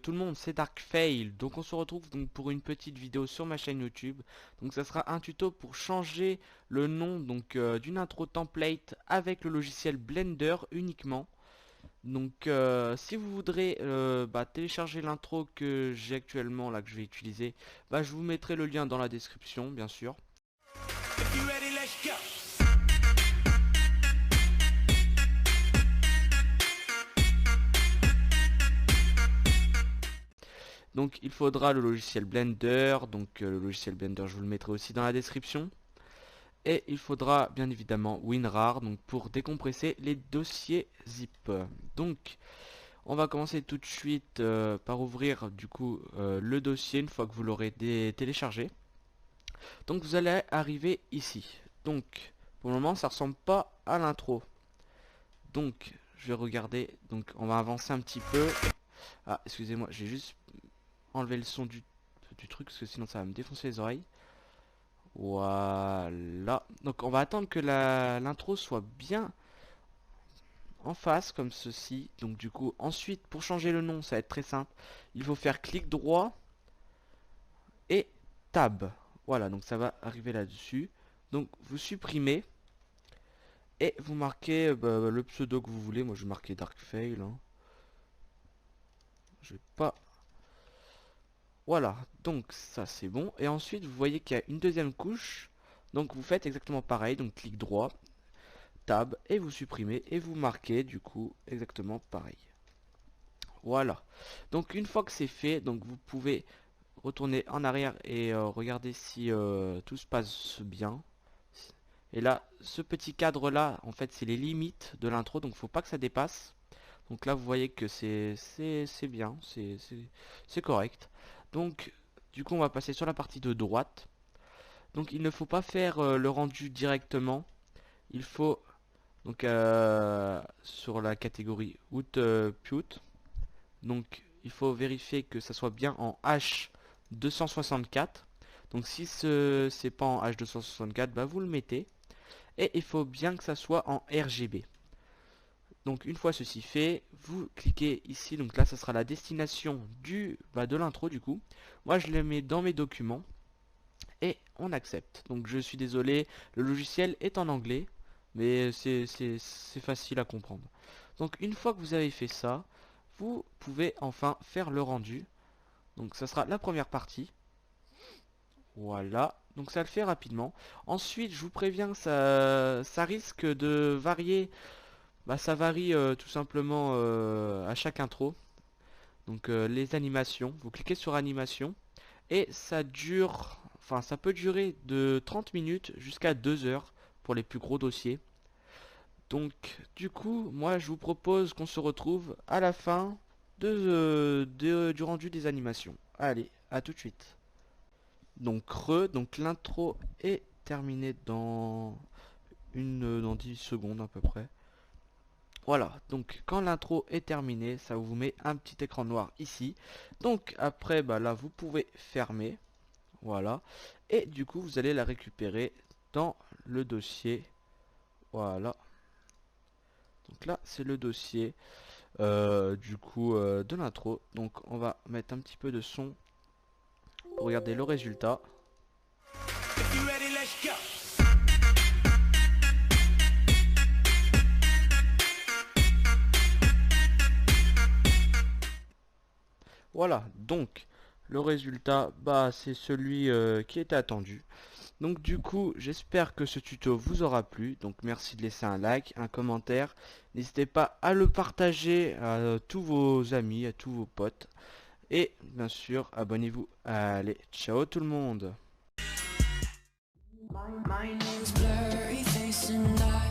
tout le monde, c'est DarkFail. Donc on se retrouve donc pour une petite vidéo sur ma chaîne YouTube. Donc ça sera un tuto pour changer le nom donc d'une intro template avec le logiciel Blender uniquement. Donc si vous voudrez télécharger l'intro que j'ai actuellement là que je vais utiliser, je vous mettrai le lien dans la description bien sûr. Donc il faudra le logiciel Blender, donc le logiciel Blender je vous le mettrai aussi dans la description. Et il faudra bien évidemment WinRAR donc pour décompresser les dossiers zip. Donc on va commencer tout de suite par ouvrir du coup le dossier une fois que vous l'aurez téléchargé. Donc vous allez arriver ici. Donc pour le moment ça ressemble pas à l'intro. Donc je vais regarder, donc on va avancer un petit peu. Ah excusez-moi, j'ai juste enlevé le son du truc parce que sinon ça va me défoncer les oreilles. Voilà. Donc on va attendre que l'intro soit bien en face comme ceci. Donc du coup ensuite pour changer le nom ça va être très simple. Il faut faire clic droit et tab. Voilà, donc ça va arriver là-dessus. Donc vous supprimez et vous marquez le pseudo que vous voulez. Moi je vais marquer DarkFail. Hein. Je vais pas. Voilà, donc ça c'est bon. Et ensuite vous voyez qu'il y a une deuxième couche. Donc vous faites exactement pareil. Donc clic droit, tab et vous supprimez et vous marquez du coup exactement pareil. Voilà. Donc une fois que c'est fait, donc vous pouvez retourner en arrière et regarder si tout se passe bien. Et là, ce petit cadre là, en fait, c'est les limites de l'intro, donc faut pas que ça dépasse. Donc là, vous voyez que c'est bien, c'est correct. Donc, du coup, on va passer sur la partie de droite. Donc, il ne faut pas faire le rendu directement. Il faut donc sur la catégorie output. Donc, il faut vérifier que ça soit bien en H264. Donc, si c'est pas en H264, vous le mettez. Et il faut bien que ça soit en RGB. Donc une fois ceci fait, vous cliquez ici, donc là ça sera la destination de l'intro du coup. Moi je le mets dans mes documents et on accepte. Donc je suis désolé, le logiciel est en anglais, mais c'est facile à comprendre. Donc une fois que vous avez fait ça, vous pouvez enfin faire le rendu. Donc ça sera la première partie. Voilà, donc ça le fait rapidement. Ensuite, je vous préviens, ça risque de varier. Ça varie tout simplement à chaque intro. Donc les animations, vous cliquez sur animation et ça dure, enfin ça peut durer de 30 minutes jusqu'à 2 heures pour les plus gros dossiers. Donc du coup, moi je vous propose qu'on se retrouve à la fin du rendu des animations. Allez, à tout de suite. Donc donc l'intro est terminée dans 10 secondes à peu près. Voilà, donc quand l'intro est terminée, ça vous met un petit écran noir ici. Donc après, là, vous pouvez fermer. Voilà. Et du coup, vous allez la récupérer dans le dossier. Voilà. Donc là, c'est le dossier de l'intro. Donc on va mettre un petit peu de son pour regarder le résultat. Voilà, donc le résultat, c'est celui qui était attendu. Donc du coup, j'espère que ce tuto vous aura plu. Donc merci de laisser un like, un commentaire. N'hésitez pas à le partager à tous vos amis, à tous vos potes. Et bien sûr, abonnez-vous. Allez, ciao tout le monde. My name's blurry face and I